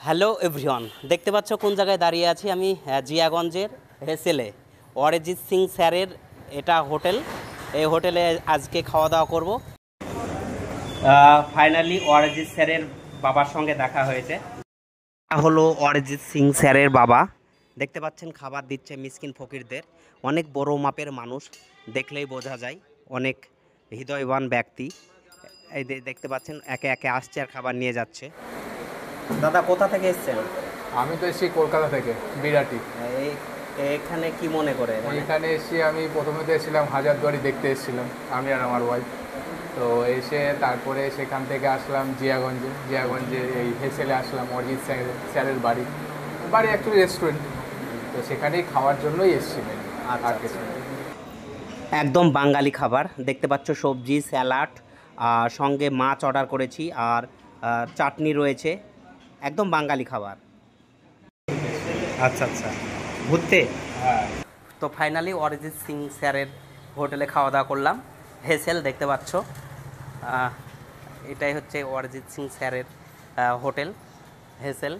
Hello everyone, দেখতে পাচ্ছ কোন জায়গায় দাঁড়িয়ে আছি আমি? জিয়াগঞ্জের হেসেলে অরিজিৎ সিং স্যারের এটা হোটেল। এই হোটেলে আজকে খাওয়া দাওয়া করব। ফাইনালি অরিজিৎ স্যারের বাবার সঙ্গে দেখা হয়েছে। হলো অরিজিৎ সিং স্যারের বাবা। দেখতে পাচ্ছেন খাবার দিচ্ছে মিসকিন ফকিরদের। অনেক বড় মাপের মানুষ, দেখলেই বোঝা যায় অনেক হৃদয়বান ব্যক্তি। এই দেখতে পাচ্ছেন একে একে আসছে আর খাবার নিয়ে যাচ্ছে। দাদা কোথা থেকে এসেছেন? আমি তো এসেছি কলকাতা থেকে, বিরাটি। এখানে কি মনে করে? এখানে এসে আমি প্রথমে তো এসেছিলাম হাজারদুয়ারি দেখতে এসেছিলাম, আমি আর আমার ওয়াইফ। তো এসে তারপরে সেখান থেকে আসলাম জিয়াগঞ্জে এই হেসেলে আসলাম অরিজিৎ স্যারের বাড়ি অ্যাকচুয়ালি রেস্টুরেন্ট। তো সেখানেই খাওয়ার জন্যই এসেছিলেন। আর কিছু না। একদম বাঙালি খাবার দেখতে পাচ্ছ, সবজি, স্যালাড, আর সঙ্গে মাছ অর্ডার করেছি, আর চাটনি রয়েছে। একদম বাঙালি খাবার। আচ্ছা আচ্ছা, ঘুরতে। হ্যাঁ, তো ফাইনালি অরিজিৎ সিং স্যারের হোটেলে খাওয়া দাওয়া করলাম। হেসেল দেখতে পাচ্ছ, এটাই হচ্ছে অরিজিৎ সিং স্যারের হোটেল হেসেল।